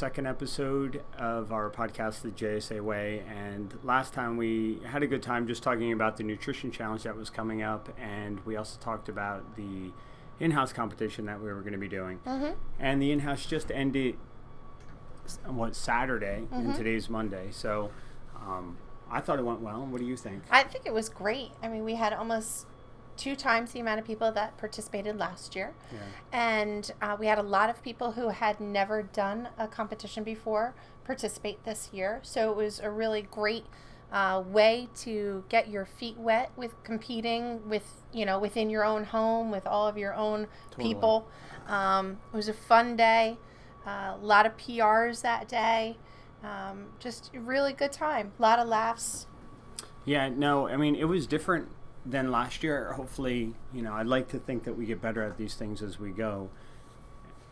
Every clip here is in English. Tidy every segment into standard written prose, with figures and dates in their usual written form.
second episode of our podcast, the JSA Way. And last time we had a good time just talking about the nutrition challenge that was coming up. And we also talked about the in-house competition that we were going to be doing. Mm-hmm. And the in-house just ended, Saturday, and today's Monday. So I thought it went well. What do you think? I think it was great. I mean, we had almost 2 times the amount of people that participated last year. Yeah. And we had a lot of people who had never done a competition before participate this year. So it was a really great way to get your feet wet with competing within your own home with all of your own people. It was a fun day. A lot of PRs that day. Just a really good time. A lot of laughs. Yeah, no, I mean, it was different than last year. Hopefully, I'd like to think that we get better at these things as we go.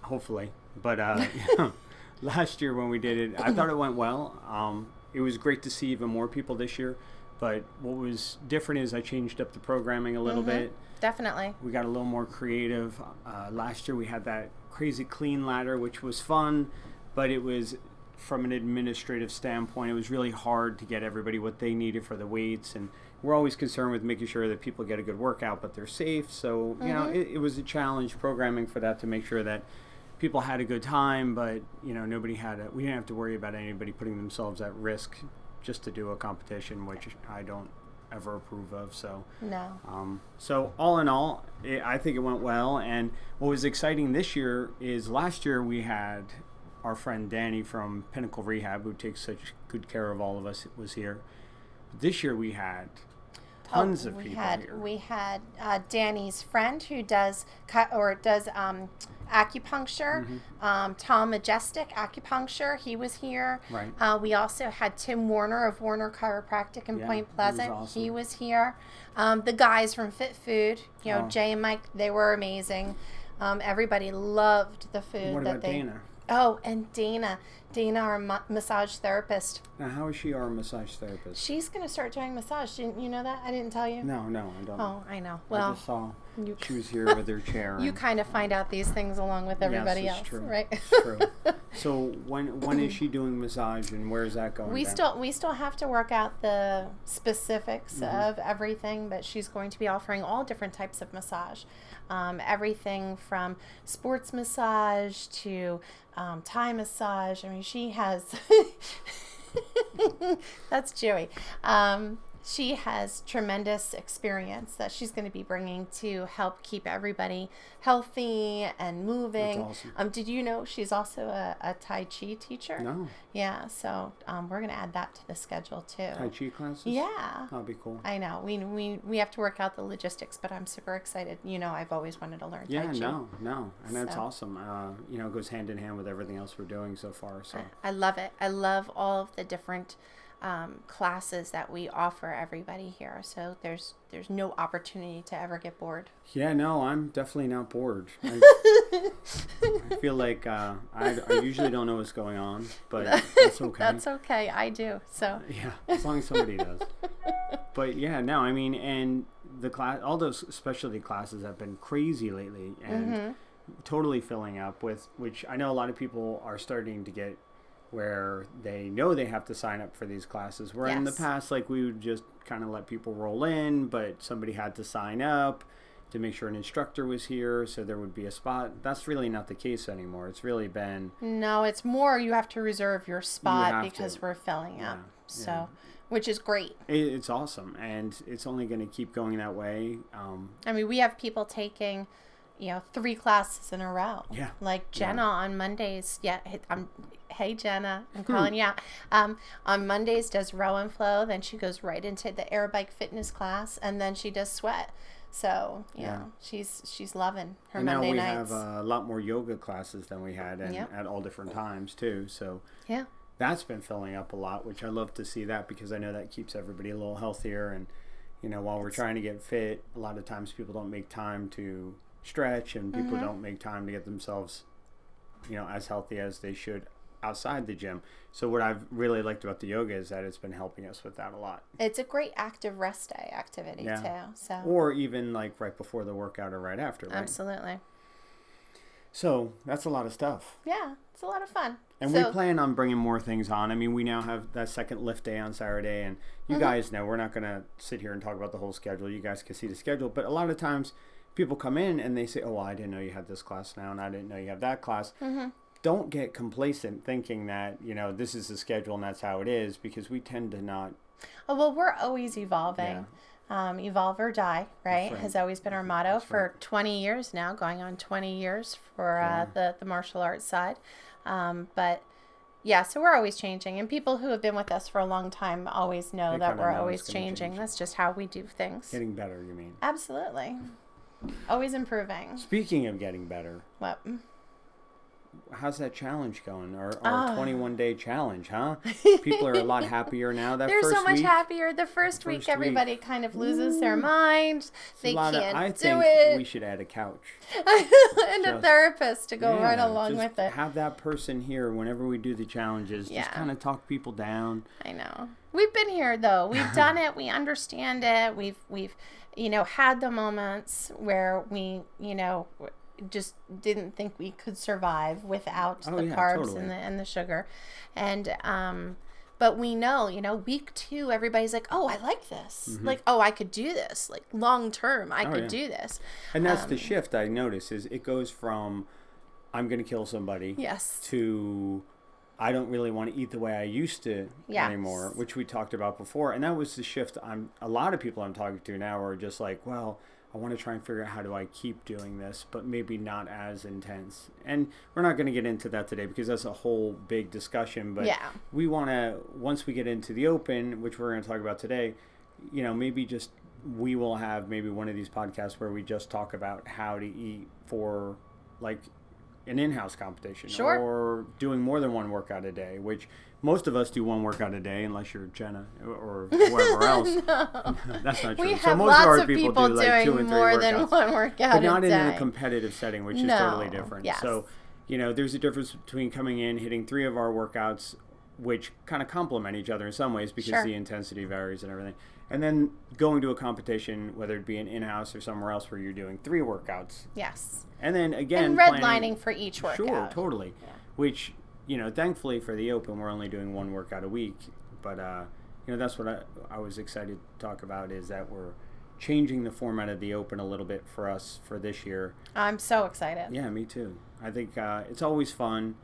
Hopefully. But last year when we did it, I thought it went well. It was great to see even more people this year. But what was different is I changed up the programming a little bit. Definitely. We got a little more creative. Last year we had that crazy clean ladder, which was fun, but it was, from an administrative standpoint, it was really hard to get everybody what they needed for the weights, and we're always concerned with making sure that people get a good workout, but they're safe. So, it was a challenge programming for that to make sure that people had a good time, but, we didn't have to worry about anybody putting themselves at risk just to do a competition, which I don't ever approve of. So, no. So all in all, I think it went well. And what was exciting this year is last year we had our friend Danny from Pinnacle Rehab, who takes such good care of all of us, was here. This year we had tons of people here. We had Danny's friend who does acupuncture, Tom Majestic Acupuncture. He was here. Right. We also had Tim Warner of Warner Chiropractic in Point Pleasant. Awesome. He was here. The guys from Fit Food, Jay and Mike, they were amazing. Everybody loved the food. What about Dana? Oh, and Dana, our massage therapist. Now, how is she our massage therapist? She's going to start doing massage. Didn't you know that? I didn't tell you? No, I don't. Oh, I know. Well, I just saw she was here with her chair. You kind of find out these things along with everybody else, true. right? It's true. So when is she doing massage, and where is that going? We still have to work out the specifics of everything, but she's going to be offering all different types of massage. Everything from sports massage to Thai massage. I mean, she has that's Joey. She has tremendous experience that she's going to be bringing to help keep everybody healthy and moving. That's awesome. Did you know she's also a Tai Chi teacher? No. Yeah, so we're going to add that to the schedule too. Tai Chi classes? Yeah. That'll be cool. I know. We have to work out the logistics, but I'm super excited. I've always wanted to learn Tai Chi. No. And that's awesome. It goes hand in hand with everything else we're doing so far. So I love it. I love all of the different classes that we offer everybody here. So there's no opportunity to ever get bored. Yeah, no, I'm definitely not bored. I feel like I usually don't know what's going on, but that's okay. That's okay. I do. So yeah, as long as somebody does. But yeah, no, I mean, and the class, all those specialty classes have been crazy lately, and totally filling up with, which I know a lot of people are starting to get, where they know they have to sign up for these classes. Where in the past, we would just kind of let people roll in, but somebody had to sign up to make sure an instructor was here, so there would be a spot. That's really not the case anymore. It's really been... No, it's more you have to reserve your spot because we're filling up. So, which is great. It's awesome, and it's only going to keep going that way. I mean, we have people taking... 3 classes in a row. Yeah. Like Jenna on Mondays. Yeah. Hey, Jenna. I'm calling you out. On Mondays does row and flow. Then she goes right into the air bike fitness class. And then she does sweat. So, she's loving her Monday nights. And now we have a lot more yoga classes than we had at all different times, too. So, yeah. That's been filling up a lot, which I love to see that because I know that keeps everybody a little healthier. And, while we're trying to get fit, a lot of times people don't make time to stretch, and people don't make time to get themselves as healthy as they should outside the gym. So what I've really liked about the yoga is that it's been helping us with that a lot. It's a great active rest day activity too. So or even right before the workout or right after, right? Absolutely. So that's a lot of stuff. Yeah, it's a lot of fun. And we plan on bringing more things on. I mean, we now have that second lift day on Saturday, and you guys know we're not going to sit here and talk about the whole schedule. You guys can see the schedule. But a lot of times people come in and they say, oh, well, I didn't know you had this class now, and I didn't know you have that class. Don't get complacent thinking that, this is the schedule and that's how it is, because we tend to not. Oh, well, we're always evolving. Yeah. Evolve or die, right? Has always been our motto for 20 years now, going on 20 years for the martial arts side. But yeah, so we're always changing, and people who have been with us for a long time always know that we're always changing. That's just how we do things. Getting better, you mean? Absolutely. Always improving. Speaking of getting better. What? How's that challenge going? Our 21-day challenge, huh? People are a lot happier now. They're so much happier. The first week, everybody kind of loses their mind. They can't do it. I think we should add a couch. And a therapist to go right along with it. Have that person here whenever we do the challenges. Yeah. Just kind of talk people down. I know. We've been here, though. We've done it. We understand it. We've had the moments where we, just didn't think we could survive without the carbs and the sugar. And but we know, week 2 everybody's like, oh, I like this. Like, oh, I could do this. Like long term, I could do this. And that's the shift I notice is it goes from I'm going to kill somebody to I don't really want to eat the way I used to anymore, which we talked about before. And that was the shift. A lot of people I'm talking to now are just like, well, I want to try and figure out how do I keep doing this, but maybe not as intense. And we're not going to get into that today because that's a whole big discussion. But we want to, once we get into the open, which we're going to talk about today, maybe just we will have maybe one of these podcasts where we just talk about how to eat for like an in-house competition or doing more than one workout a day, which most of us do one workout a day unless you're Jenna or whoever else. No. That's not true. We have lots of people do like 2 and 3 more than one workout but not a day. In a competitive setting, which is totally different. Yes. So, there's a difference between coming in, hitting 3 of our workouts, which kind of complement each other in some ways because the intensity varies and everything. And then going to a competition, whether it be an in-house or somewhere else where you're doing 3 workouts. Yes. And then again, and redlining for each workout. Sure, totally. Yeah. Which, thankfully for the open, we're only doing 1 workout a week. But, that's what I was excited to talk about is that we're changing the format of the open a little bit for us for this year. I'm so excited. Yeah, me too. I think it's always fun,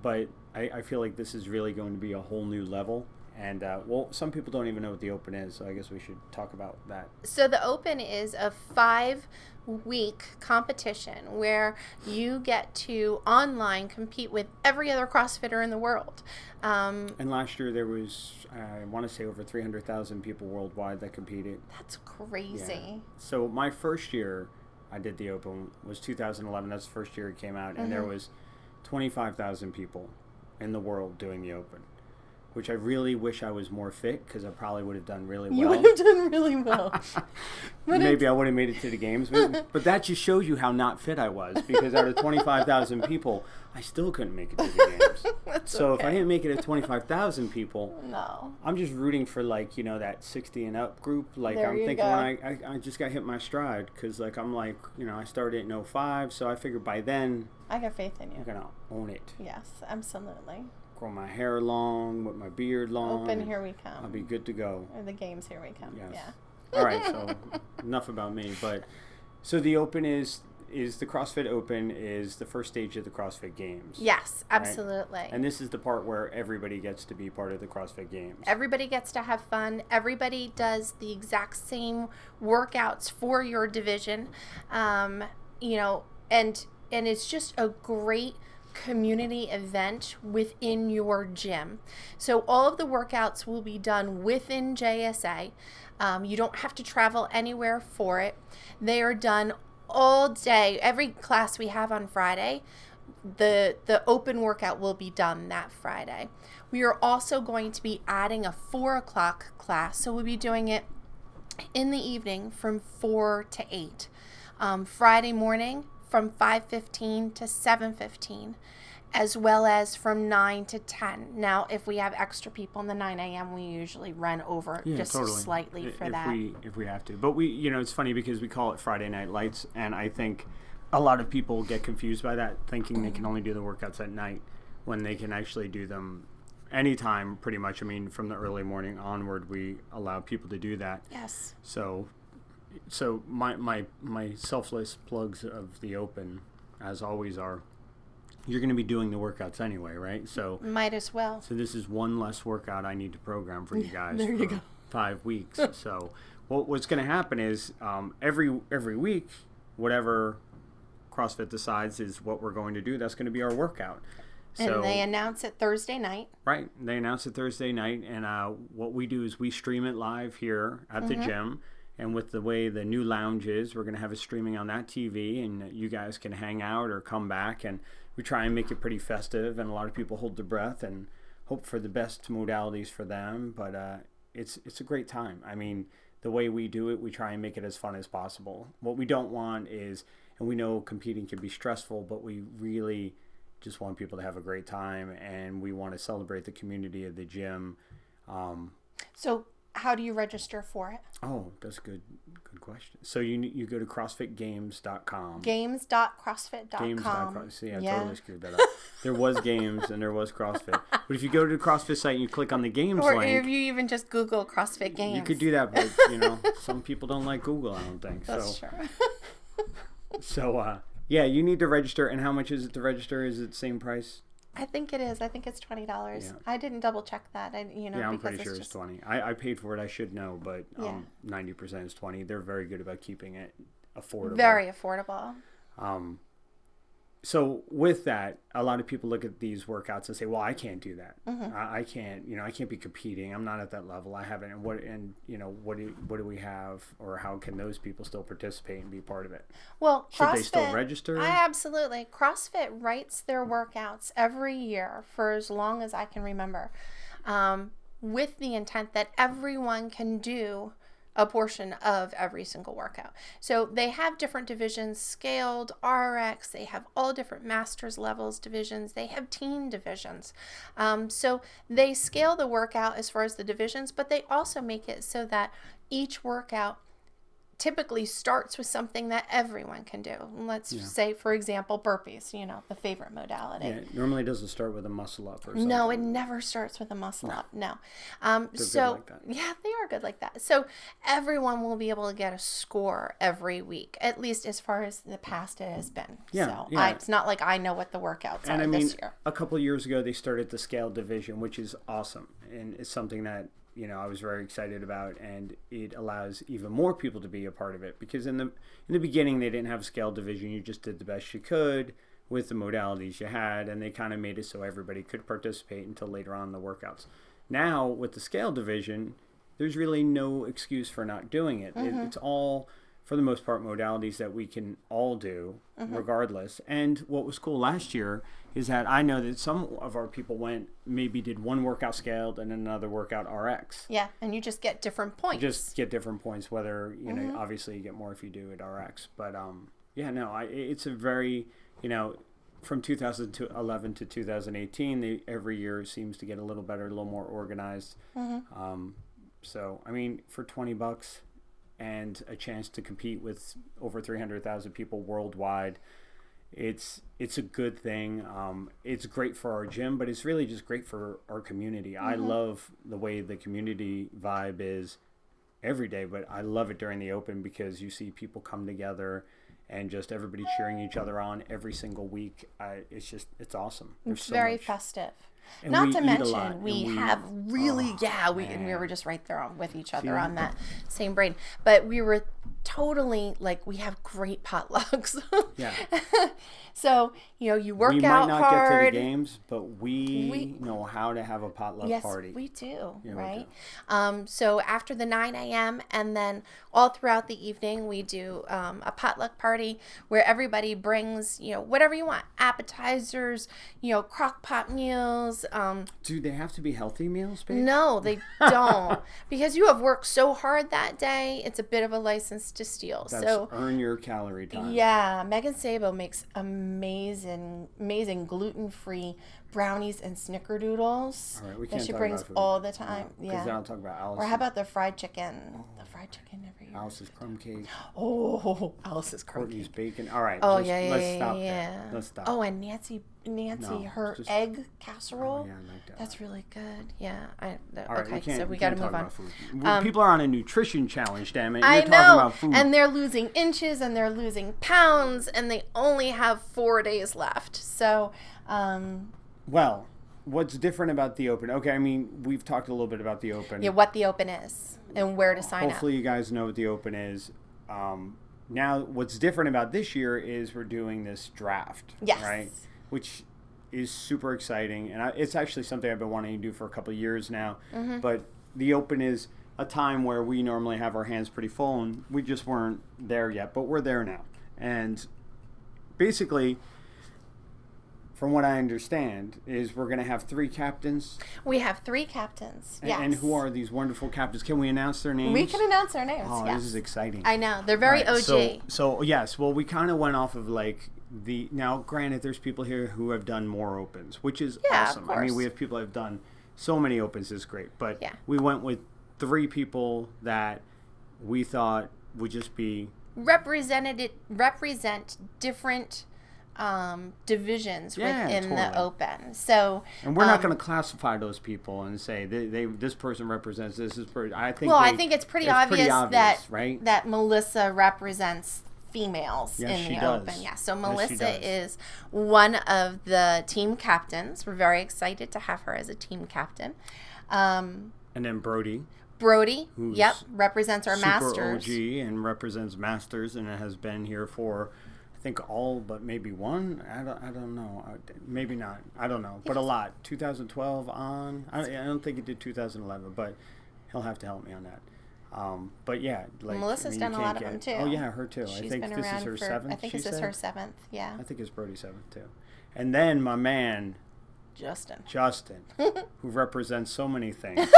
but I feel like this is really going to be a whole new level. And, some people don't even know what the Open is, so I guess we should talk about that. So the Open is a 5-week competition where you get to online compete with every other CrossFitter in the world. And last year there was, I want to say, over 300,000 people worldwide that competed. That's crazy. Yeah. So my first year I did the Open was 2011. That's the first year it came out. And there was 25,000 people in the world doing the Open, which I really wish I was more fit because I probably would have done really well. You would have done really well. Maybe I would have made it to the games. But that just shows you how not fit I was because out of 25,000 people, I still couldn't make it to the games. So if I didn't make it at 25,000 people, I'm just rooting for that 60 and up group. Like I'm thinking when I just got hit my stride because I started in 2005. So I figured by then. I got faith in you. I'm going to own it. Yes, absolutely. Grow my hair long, with my beard long. Open, here we come. I'll be good to go. Or the games, here we come. Yes. Yeah. All right, so enough about me. But so the Open is the CrossFit Open is the first stage of the CrossFit Games. Yes, absolutely. Right? And this is the part where everybody gets to be part of the CrossFit Games. Everybody gets to have fun. Everybody does the exact same workouts for your division. And it's just a great community event within your gym. So all of the workouts will be done within JSA. You don't have to travel anywhere for it. They are done all day. Every class we have on Friday, the open workout will be done that Friday. We are also going to be adding a 4:00 class. So we'll be doing it in the evening from 4 to 8. Friday morning from 5:15 to 7:15, as well as from 9 to 10. Now, if we have extra people in the 9 a.m., we usually run over slightly for that. If we have to. But we, it's funny because we call it Friday Night Lights, and I think a lot of people get confused by that, thinking they can only do the workouts at night when they can actually do them anytime, pretty much. I mean, from the early morning onward, we allow people to do that. Yes. So my selfless plugs of the open, as always, are you're going to be doing the workouts anyway, right? So might as well. So this is one less workout I need to program for you guys. There you go. 5 weeks. So what's going to happen is every week, whatever CrossFit decides is what we're going to do, that's going to be our workout. So, and they announce it Thursday night. Right. They announce it Thursday night. And what we do is we stream it live here at the gym. And with the way the new lounge is, we're going to have it streaming on that TV. And you guys can hang out or come back. And we try and make it pretty festive. And a lot of people hold their breath and hope for the best modalities for them. But it's a great time. I mean, the way we do it, we try and make it as fun as possible. What we don't want is, and we know competing can be stressful, but we really just want people to have a great time, and we want to celebrate the community of the gym. So how do you register for it? Oh, that's a good question. So you go to CrossFitGames.com. Games.crossfit.com. See, I totally screwed that up. There was Games and there was CrossFit. But if you go to the CrossFit site and you click on the Games or link. Or if you even just Google CrossFit Games. You could do that, but, some people don't like Google, I don't think. That's true. So, yeah, you need to register. And how much is it to register? Is it the same price? I think it is. I think it's $20. Yeah. I didn't double check that. Yeah, I'm pretty sure it's 20. I paid for it. I should know, but 90% is 20. They're very good about keeping it affordable. Very affordable. So with that, a lot of people look at these workouts and say, "Well, I can't do that. I can't. I can't be competing. I'm not at that level. I haven't." And what do we have, or how can those people still participate and be part of it? Well, should CrossFit, they still register? Absolutely. CrossFit writes their workouts every year for as long as I can remember, with the intent that everyone can do a portion of every single workout. So they have different divisions, scaled, RX, they have all different master's levels divisions, they have team divisions. So they scale the workout as far as the divisions, but they also make it so that each workout typically starts with something that everyone can do. Let's say, for example, burpees, the favorite modality. Yeah, it normally doesn't start with a muscle up or something. No, it never starts with a muscle up. No. They're good like that. Yeah, they are good like that. So everyone will be able to get a score every week, at least as far as the past it has been. Yeah, so it's not like I know what the workouts are this year. A couple of years ago, they started the scale division, which is awesome. And it's something that I was very excited about, and it allows even more people to be a part of it, because in the beginning they didn't have a scale division. You just did the best you could with the modalities you had, and they kind of made it so everybody could participate until later on in the workouts. Now with the scale division, there's really no excuse for not doing it. It's all, for the most part, modalities that we can all do regardless. And what was cool last year is that I know that some of our people did one workout scaled and another workout RX. Yeah, and you just get different points. Whether, obviously you get more if you do it RX. But, it's a very, from 2011 to 2018, every year seems to get a little better, a little more organized. So, I mean, for $20 and a chance to compete with over 300,000 people worldwide, it's a good thing. It's great for our gym, but it's really just great for our community. I love the way the community vibe is every day, but I love it during the open, because you see people come together and just everybody cheering each other on every single week. It's awesome. It's very festive. And not to mention, we have really, and we were just right there with each other on that same brain. But we were totally, we have great potlucks. Yeah. So, you work out hard. We might not get to the games, but we know how to have a potluck party. Yes, we do, yeah, right? We do. So after the 9 a.m. and then all throughout the evening, we do a potluck party where everybody brings, whatever you want. Appetizers, crock pot meals. Do they have to be healthy meals, Paige? No, they don't. Because you have worked so hard that day, it's a bit of a license to steal. That's so earn your calorie time. Yeah, Megan Sabo makes amazing gluten-free brownies and snickerdoodles All right, we can't that she talk brings about food. all the time. Because then I'll talk about Alice. Or how about the fried chicken? The fried chicken every year. Alice's crumb cake. Oh, Alice's crumb Courtney's cake. bacon. All right. Oh, Let's stop there. Let's stop. Oh, and Nancy, her egg casserole. Oh, yeah, I like that. That's really good. Yeah. All right, Okay, so we got to move on. People are on a nutrition challenge, damn it. You're I talking know, about food. and they're losing inches and they're losing pounds, and they only have 4 days left. So, well, what's different about the Open? Okay, I mean, we've talked a little bit about the Open. yeah, what the Open is and where to sign Hopefully you guys know what the Open is. Now, what's different about this year is we're doing this draft, Yes. right? Which is super exciting, and it's actually something I've been wanting to do for a couple of years now. Mm-hmm. But the Open is a time where we normally have our hands pretty full, and we just weren't there yet, but we're there now. And basically, from what I understand, is we're going to have 3 captains. We have 3 captains. Yes. And who are these wonderful captains? Can we announce their names? We can announce their names. Oh, yes. This is exciting. I know. They're very Right, OG. So yes, well, we kind of went off of like now, granted, there's people here who have done more Opens, which is awesome. Of I mean, course. we have people who have done so many Opens, it's great. But Yeah. we went with 3 people that we thought would just be represent different divisions within totally. the Open. So, and we're not going to classify those people and say this person represents this person. I think I think it's pretty obvious that right? that Melissa represents females Yes, in she the does. Open. Yeah. So Yes, she Melissa does. is one of the team captains. We're very excited to have her as a team captain. And then Brody, who's represents our super masters. OG and represents Masters, and it has been here for I think all but maybe one. I don't know. Maybe not. I don't know. But a lot. 2012 on. I don't think he did 2011, but he'll have to help me on that. But yeah, like Melissa's done a lot of them too. Oh yeah, her too. She's I think been this is around her for, 7th. I think this is her 7th. Yeah. I think it's Brody's 7th too. And then my man Justin, who represents so many things.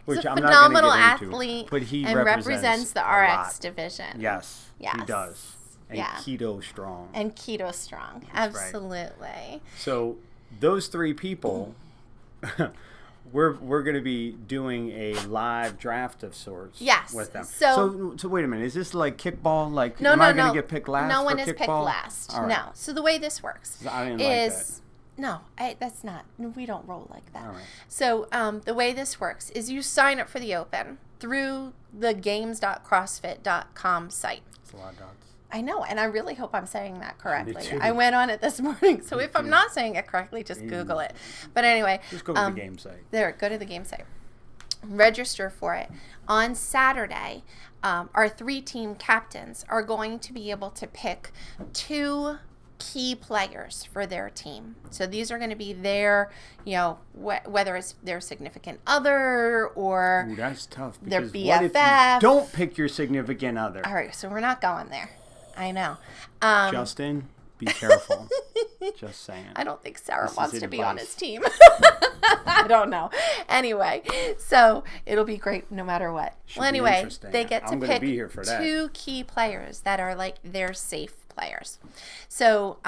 Which He's a I'm phenomenal not gonna get athlete, into, but he and represents the a RX lot. division. Yes, he Yes. does. And Yeah. keto strong. And keto strong. That's right. Absolutely. So those 3 people, we're going to be doing a live draft of sorts. Yes. With them. So wait a minute. Is this like kickball? Like, No, am no, I going no. to get picked last? No for one is kickball? picked last. All right. No. So the way this works I didn't is that's not. We don't roll like that. All right. So the way this works is you sign up for the Open through the games.crossfit.com site. It's a lot of dots. I know, and I really hope I'm saying that correctly. Me too. I went on it this morning, so if I'm not saying it correctly, just Google it. But anyway, Just go to the game site. go to the game site. Register for it. On Saturday, our 3 team captains are going to be able to pick 2 key players for their team. So these are going to be their, whether it's their significant other or Ooh, that's tough. their Because what if BFF. you don't pick your significant other? All right, so we're not going there. I know. Justin, be careful. Just saying. I don't think Sarah This wants is to be on advice. his team. I don't know. Anyway, so it'll be great no matter what. Should Well, be anyway, interesting. they get to I'm gonna pick be here for that. 2 key players that are like their safe players. So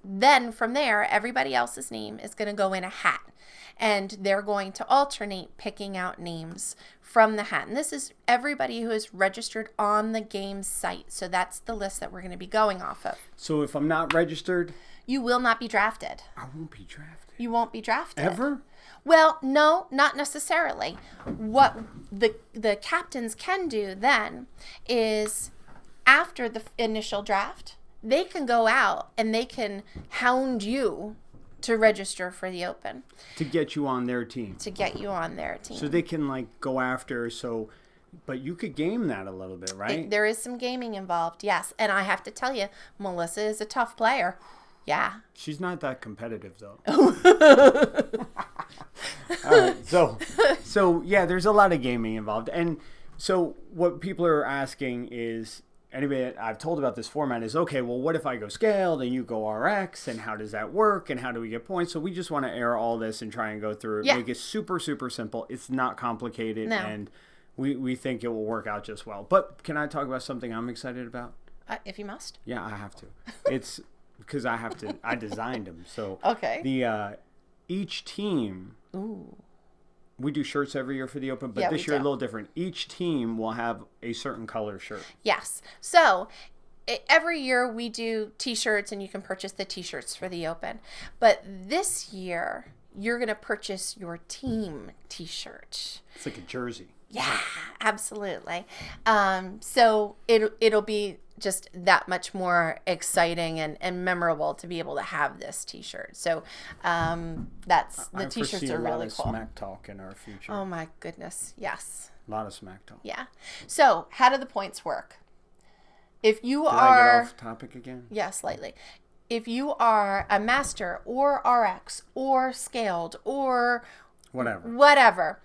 then from there, everybody else's name is going to go in a hat. And they're going to alternate picking out names from the hat. And this is everybody who is registered on the game site. So that's the list that we're going to be going off of. So if I'm not registered, You will not be drafted. I won't be drafted. You won't be drafted. Ever? Well, no, not necessarily. What the captains can do then is after the initial draft, they can go out and they can hound you to register for the Open. To get you on their team. To get you on their team. So they can like go after, but you could game that a little bit, right? There is some gaming involved, yes. And I have to tell you, Melissa is a tough player. Yeah. She's not that competitive though. All right, so yeah, there's a lot of gaming involved. And so what people are asking is, anybody that I've told about this format is, okay, well, what if I go scaled and you go RX, and how does that work, and how do we get points? So we just want to air all this and try and go through it, Yeah. make it super, super simple. It's not complicated, No. and we think it will work out just well. But can I talk about something I'm excited about? If you must. Yeah, I have to. It's because I designed them. So Okay. the each team. Ooh. We do shirts every year for the Open, but this year a little different. Each team will have a certain color shirt. Yes. So every year we do T-shirts, and you can purchase the T-shirts for the Open. But this year, you're going to purchase your team T-shirt. It's like a jersey. Yeah, absolutely. So it'll be just that much more exciting and memorable to be able to have this T-shirt. So the T-shirts are really cool. A lot of smack talk in our future. Oh my goodness, yes. A lot of smack talk. Yeah. So how do the points work? If you Did are... I get off topic again? Yeah, slightly. If you are a master or RX or scaled or... Whatever.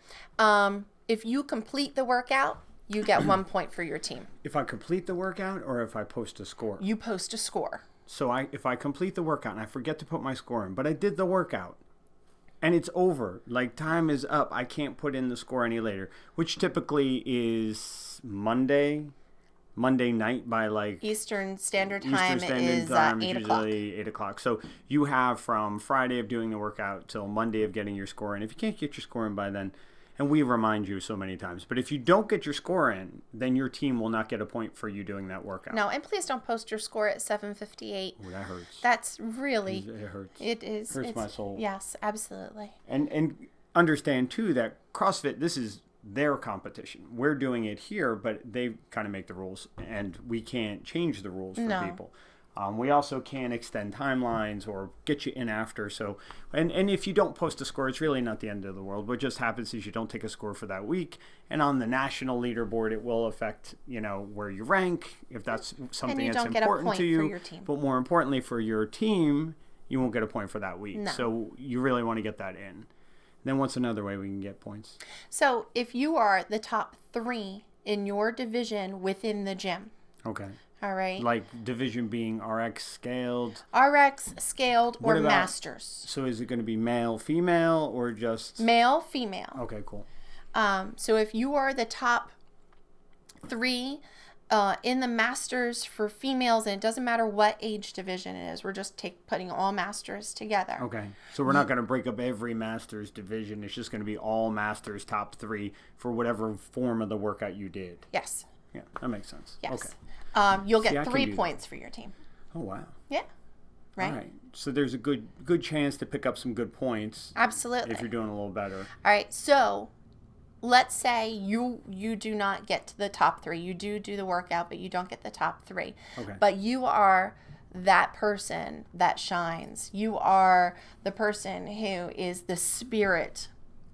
If you complete the workout, you get 1 point for your team. If I complete the workout or if I post a score? You post a score. So if I complete the workout and I forget to put my score in, but I did the workout and it's over, like time is up, I can't put in the score any later, which typically is Monday night by like Eastern Standard Time is 8 o'clock. Usually 8 o'clock. So you have from Friday of doing the workout till Monday of getting your score in. If you can't get your score in by then, and we remind you so many times, but if you don't get your score in, then your team will not get a point for you doing that workout. No, and please don't post your score at 7:58. Oh, that hurts. That's really... It hurts. It is. Hurts my soul. Yes, absolutely. And understand, too, that CrossFit, this is their competition. We're doing it here, but they kind of make the rules, and we can't change the rules for people. We also can't extend timelines or get you in after. So, and if you don't post a score, it's really not the end of the world. What just happens is you don't take a score for that week, and on the national leaderboard, it will affect where you rank if that's something that's important to you. For your team. But more importantly, for your team, you won't get a point for that week. No. So you really want to get that in. Then what's another way we can get points? So if you are the top 3 in your division within the gym. Okay. All right. Like division being RX scaled. RX scaled or masters. So is it going to be male, female, or just male, female? Okay, cool. So if you are the top 3 in the masters for females, and it doesn't matter what age division it is, we're just putting all masters together. Okay. So we're not going to break up every masters division. It's just going to be all masters top 3 for whatever form of the workout you did. Yes. Yeah, that makes sense. Yes. Okay. You'll get 3 points for your team. Oh, wow. Yeah. Right. All right. So there's a good chance to pick up some good points. Absolutely. If you're doing a little better. All right. So let's say you do not get to the top 3. You do the workout, but you don't get the top 3. Okay. But you are that person that shines. You are the person who is the spirit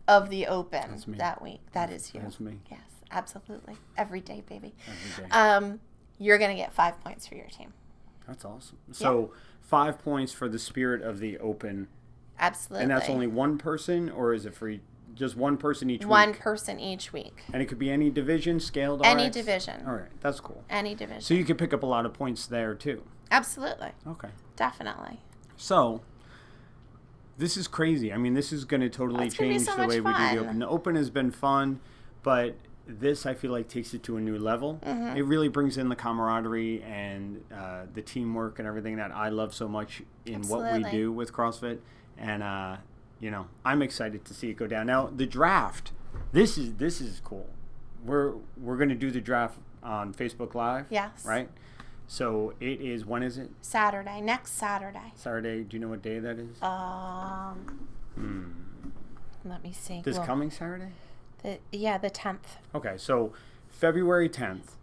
of the Open that week. That is you. That's me. Yes, absolutely. Every day, baby. Every day. You're going to get 5 points for your team. That's awesome. So 5 points for the spirit of the Open. Absolutely. And that's only one person, or is it for just one person each week? One person each week. And it could be any division, scaled RX? Any division. All right, that's cool. Any division. So you can pick up a lot of points there, too. Absolutely. Okay. Definitely. So this is crazy. I mean, this is going to totally change the way we do the Open. The Open has been fun, but this, I feel like, takes it to a new level. Mm-hmm. It really brings in the camaraderie and the teamwork and everything that I love so much in what we do with CrossFit. And, I'm excited to see it go down. Now, the draft, this is cool. We're going to do the draft on Facebook Live. Yes. Right? So it is, when is it? Saturday. Next Saturday. Saturday. Do you know what day that is? Let me see. This coming Saturday? The 10th. Okay, so February 10th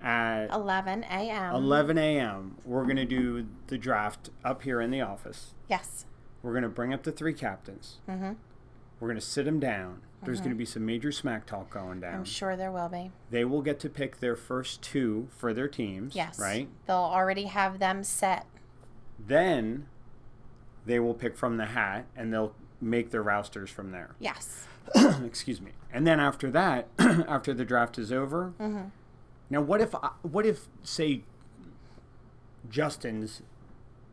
at 11 a.m. 11 a.m. We're going to do the draft up here in the office. Yes. We're going to bring up the 3 captains. Mm-hmm. We're going to sit them down. There's going to be some major smack talk going down. I'm sure there will be. They will get to pick their first 2 for their teams. Yes. Right? They'll already have them set. Then they will pick from the hat, and they'll make their rousters from there. Yes. Excuse me. And then after that, after the draft is over, now what if say Justin's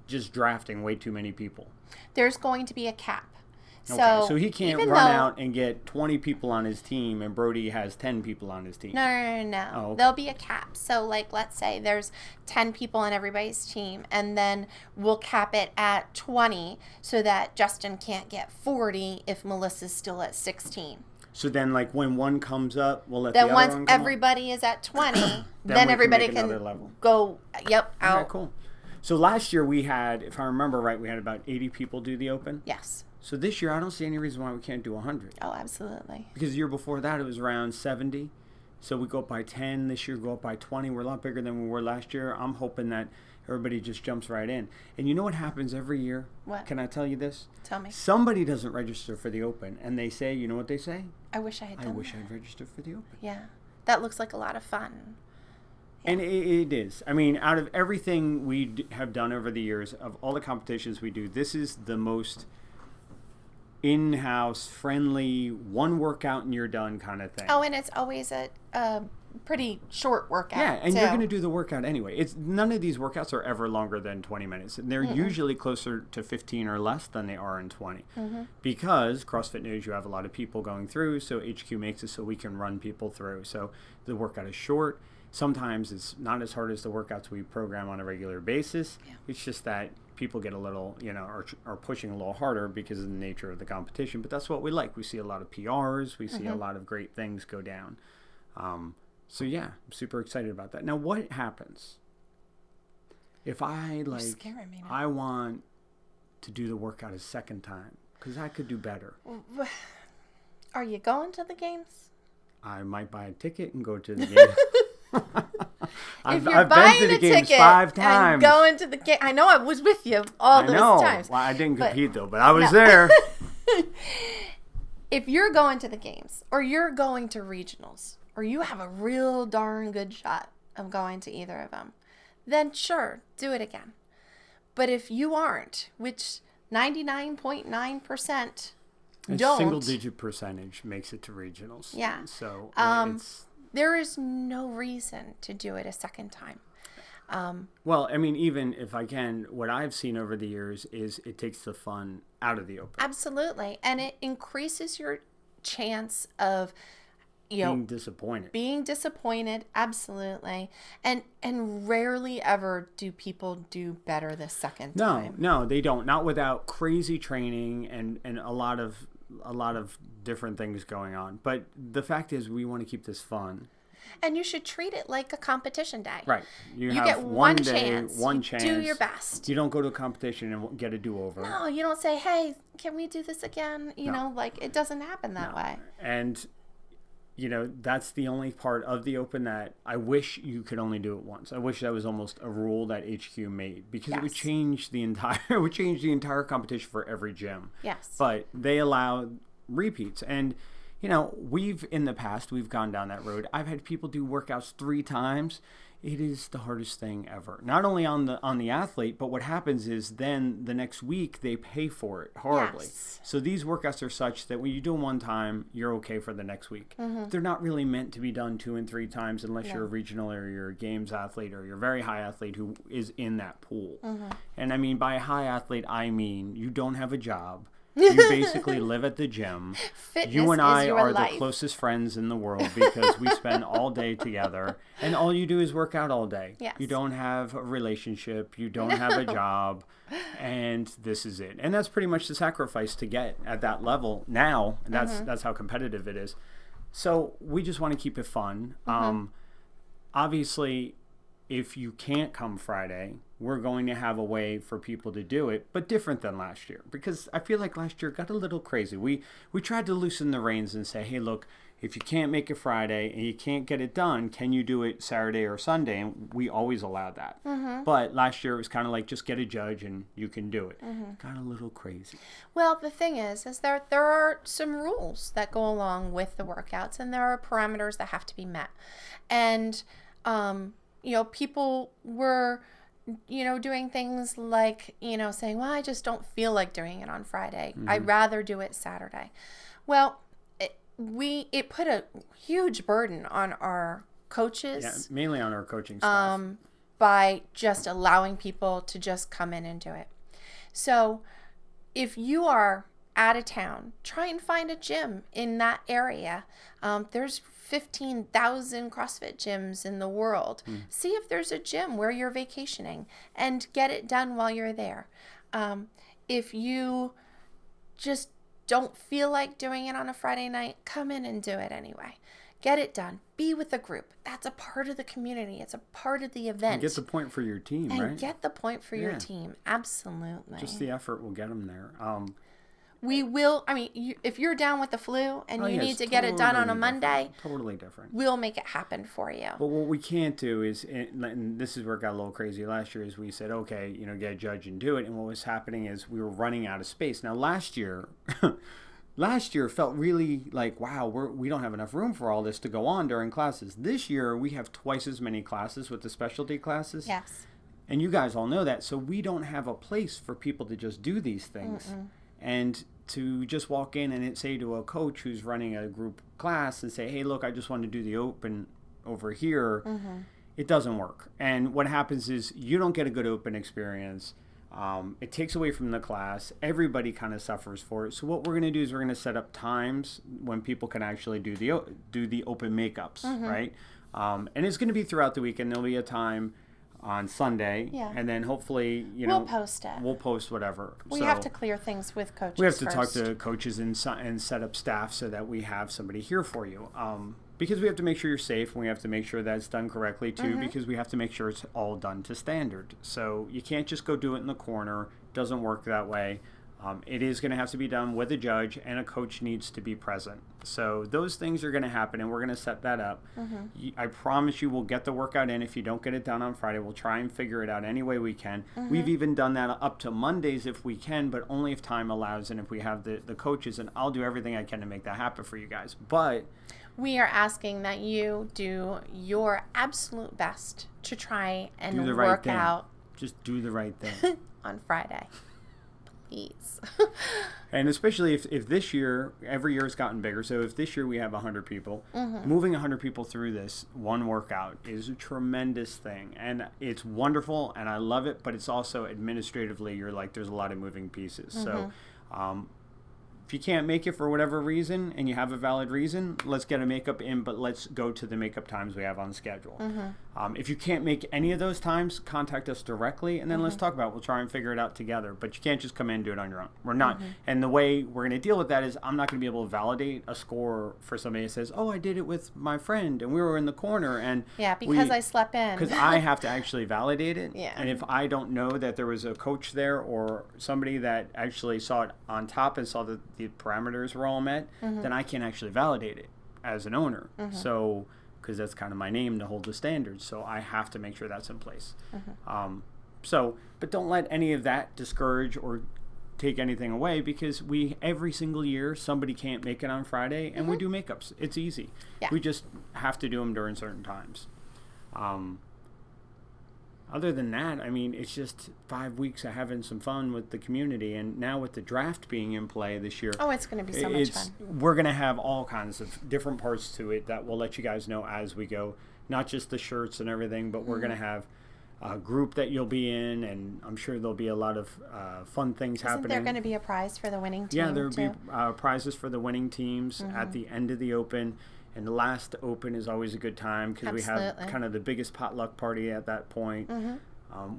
just drafting way too many people? There's going to be a cap. So he can't run out and get 20 people on his team and Brody has 10 people on his team. No. Oh, okay. There'll be a cap. So, like, let's say there's 10 people on everybody's team, and then we'll cap it at 20 so that Justin can't get 40 if Melissa's still at 16. So then, like, when one comes up, we'll let the other one come up? Then once everybody is at 20, then everybody can go, out. Okay, cool. So last year we had, if I remember right, we had about 80 people do the Open. Yes. So this year, I don't see any reason why we can't do 100. Oh, absolutely. Because the year before that, it was around 70. So we go up by 10. This year, go up by 20. We're a lot bigger than we were last year. I'm hoping that everybody just jumps right in. And you know what happens every year? What? Can I tell you this? Tell me. Somebody doesn't register for the Open. And they say, you know what they say? I wish I had done that. I wish I'd registered for the Open. Yeah. That looks like a lot of fun. Yeah. And it is. I mean, out of everything we have done over the years, of all the competitions we do, this is the most in-house, friendly, one workout and you're done kind of thing. Oh, and it's always a pretty short workout. Yeah, and you're going to do the workout anyway. None of these workouts are ever longer than 20 minutes. They're usually closer to 15 or less than they are in 20. Because CrossFit knows you have a lot of people going through, so HQ makes it so we can run people through. So the workout is short. Sometimes it's not as hard as the workouts we program on a regular basis. Yeah. It's just that people get a little, are pushing a little harder because of the nature of the competition. But that's what we like. We see a lot of PRs. We see a lot of great things go down. So, yeah, I'm super excited about that. Now, what happens if I want to do the workout a second time? Because I could do better. Are you going to the games? I might buy a ticket and go to the games. If you're buying a ticket 5 times and going to the game, I know I was with you all those times. Well, I didn't compete though, but I was there. If you're going to the games, or you're going to regionals, or you have a real darn good shot of going to either of them, then sure, do it again. But if you aren't, which 99.9% don't, a single-digit percentage makes it to regionals. Yeah. So there is no reason to do it a second time. Well, I mean, even if I can, what I've seen over the years is it takes the fun out of the Open. Absolutely. And it increases your chance of, being disappointed. Absolutely. And rarely ever do people do better the second time. No, they don't. Not without crazy training and a lot of different things going on. But the fact is, we want to keep this fun. And you should treat it like a competition day. Right. You have get one chance. chance. Do your best. You don't go to a competition and get a do-over. No, you don't say, hey, can we do this again? You know, it doesn't happen that way. And, that's the only part of the Open that I wish you could only do it once. I wish that was almost a rule that HQ made, because it would change the entire competition for every gym. Yes. But they allow repeats. And, in the past, we've gone down that road. I've had people do workouts 3 times. It is the hardest thing ever. Not only on the athlete, but what happens is then the next week they pay for it horribly. Yes. So these workouts are such that when you do them one time, you're okay for the next week. They're not really meant to be done 2 and 3 times unless you're a regional or you're a games athlete or you're a very high athlete who is in that pool. And I mean, by a high athlete, I mean you don't have a job. You basically live at the gym. Fitness you and I are life. the closest friends in the world because we spend all day together, and all you do is work out all day. Yes. You don't have a relationship, you don't have a job, and this is it. And that's pretty much the sacrifice to get at that level now. That's how competitive it is. So we just want to keep it fun. Obviously, if you can't come Friday, we're going to have a way for people to do it, but different than last year, because I feel like last year got a little crazy. We tried to loosen the reins and say, hey, look, if you can't make it Friday and you can't get it done, can you do it Saturday or Sunday? And we always allowed that. But last year it was kind of like, just get a judge and you can do it. Got a little crazy. Well, the thing is there are some rules that go along with the workouts, and there are parameters that have to be met. And, people were doing things like, saying, well, I just don't feel like doing it on Friday. I'd rather do it Saturday. Well, it put a huge burden on our coaches. Yeah, mainly on our coaching staff. By just allowing people to just come in and do it. So if you are out of town, try and find a gym in that area. There's 15,000 CrossFit gyms in the world. See if there's a gym where you're vacationing and get it done while you're there. If you just don't feel like doing it on a Friday night, come in and do it anyway. Get it done. Be with the group. That's a part of the community. It's a part of the event. And get the point for your team, and right? Get the point for your team. Absolutely. Just the effort will get them there. We will, if you're down with the flu and you need to get it done on a Monday, totally different. We'll make it happen for you. But what we can't do is, and this is where it got a little crazy last year, is we said, okay, get a judge and do it. And what was happening is we were running out of space. Now, last year felt really like, wow, we don't have enough room for all this to go on during classes. This year, we have twice as many classes with the specialty classes. Yes. And you guys all know that. So we don't have a place for people to just do these things. And to just walk in and say to a coach who's running a group class and say, hey, look, I just want to do the open over here, it doesn't work. And what happens is you don't get a good open experience. It takes away from the class. Everybody kind of suffers for it. So what we're going to do is we're going to set up times when people can actually do the open makeups, right? And it's going to be throughout the week, and there'll be a time on Sunday, and then hopefully, we'll post it. We'll post whatever. We have to clear things with coaches. We have to first. talk to coaches and set up staff so that we have somebody here for you. Because we have to make sure you're safe, and we have to make sure that it's done correctly too. Because we have to make sure it's all done to standard. So you can't just go do it in the corner. It doesn't work that way. It is going to have to be done with a judge, and a coach needs to be present. So those things are going to happen, and we're going to set that up. I promise you we'll get the workout in. If you don't get it done on Friday, we'll try and figure it out any way we can. We've even done that up to Mondays if we can, but only if time allows and if we have the coaches, and I'll do everything I can to make that happen for you guys. But we are asking that you do your absolute best to try and work out. Just do the right thing. On Friday. And especially if this year, every year it's gotten bigger. So if this year we have 100 people, moving 100 people through this one workout is a tremendous thing. And it's wonderful, and I love it, but it's also administratively, you're like, there's a lot of moving pieces. So if you can't make it for whatever reason and you have a valid reason, let's get a makeup in, but let's go to the makeup times we have on schedule. If you can't make any of those times, contact us directly, and then let's talk about it. We'll try and figure it out together. But you can't just come in and do it on your own. We're not. And the way we're going to deal with that is I'm not going to be able to validate a score for somebody that says, oh, I did it with my friend, and we were in the corner. And because I slept in. Because I have to actually validate it. Yeah. And if I don't know that there was a coach there or somebody that actually saw it on top and saw that the parameters were all met, then I can't actually validate it as an owner. So, because that's kind of my name to hold the standards. So I have to make sure that's in place. But don't let any of that discourage or take anything away, because every single year somebody can't make it on Friday, and we do makeups. It's easy. Yeah. We just have to do them during certain times. Other than that, I mean, it's just 5 weeks of having some fun with the community. And now with the draft being in play this year. Oh, it's going to be so much fun. We're going to have all kinds of different parts to it that we'll let you guys know as we go. Not just the shirts and everything, but we're going to have a group that you'll be in. And I'm sure there'll be a lot of fun things happening. Isn't there going to be a prize for the winning team? Yeah, there'll be prizes for the winning teams at the end of the Open. And the last Open is always a good time because we have kind of the biggest potluck party at that point.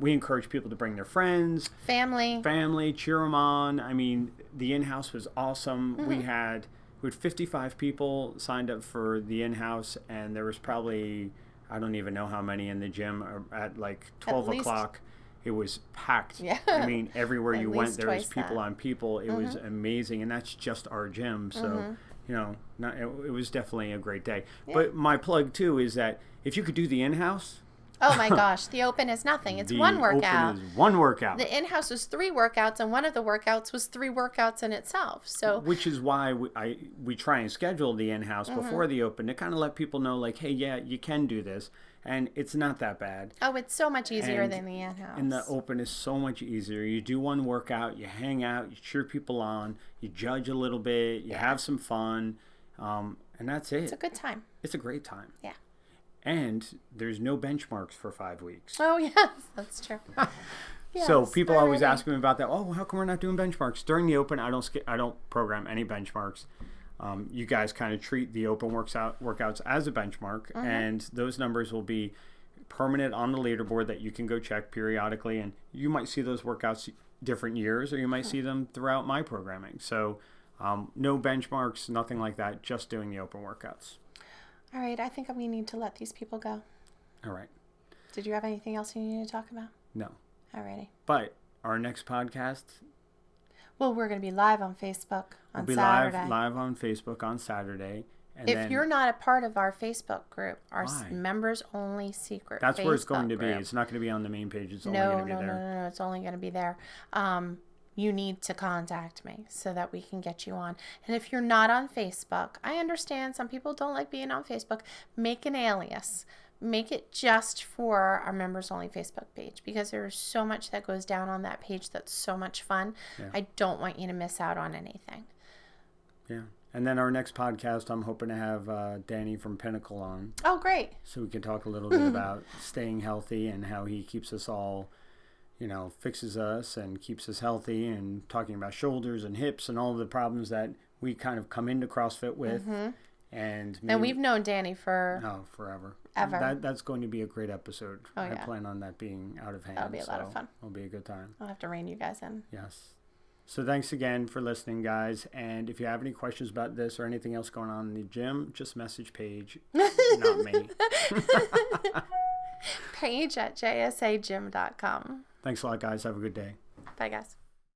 We encourage people to bring their friends. Family, cheer them on. I mean, the in-house was awesome. We had 55 people signed up for the in-house, and there was probably, I don't even know how many in the gym at like 12 o'clock. It was packed. Yeah. I mean, everywhere you went, there was people on people. It was amazing, and that's just our gym. So, it was definitely a great day. Yeah. But my plug, too, is that if you could do the in-house. Oh, my gosh. The Open is nothing. It's one workout. The Open is one workout. The in-house was 3 workouts, and one of the workouts was 3 workouts in itself. So, which is why we try and schedule the in-house before the Open to kind of let people know, like, hey, yeah, you can do this. And it's not that bad. Oh, it's so much easier than the in-house. And the Open is so much easier. You do one workout, you hang out, you cheer people on, you judge a little bit, you have some fun, and that's it. It's a good time. It's a great time. Yeah. And there's no benchmarks for 5 weeks. Oh, yes, that's true. Yes, so people always already. ask me about that. Oh, how come we're not doing benchmarks? During the open, I don't program any benchmarks. You guys kind of treat the open workouts as a benchmark, and those numbers will be permanent on the leaderboard that you can go check periodically. And you might see those workouts different years, or you might see them throughout my programming. So no benchmarks, nothing like that, just doing the open workouts. All right, I think we need to let these people go. All right. Did you have anything else you need to talk about? No. All righty. But our next podcast... Well, we're going to be live on Facebook on Saturday. Saturday. Live on Facebook on Saturday. And if you're not a part of our Facebook group, our Why? members only secret That's Facebook where it's going to group. be. It's not going to be on the main page. It's only No, going to be there. No. It's only going to be there. You need to contact me so that we can get you on. And if you're not on Facebook, I understand some people don't like being on Facebook. Make an alias. Make it just for our members only Facebook page, because there's so much that goes down on that page that's so much fun. Yeah. I don't want you to miss out on anything. Yeah. And then our next podcast, I'm hoping to have Danny from Pinnacle on. Oh, great. So we can talk a little bit about staying healthy and how he keeps us all, fixes us and keeps us healthy, and talking about shoulders and hips and all of the problems that we kind of come into CrossFit with. And we've known Danny for forever. Ever. That's going to be a great episode. Oh, I yeah. plan on that being out of hand. That'll be a lot of fun. It'll be a good time. I'll have to rein you guys in. Yes. So thanks again for listening, guys. And if you have any questions about this or anything else going on in the gym, just message Paige, not me. Paige at JSAgym.com. Thanks a lot, guys. Have a good day. Bye, guys.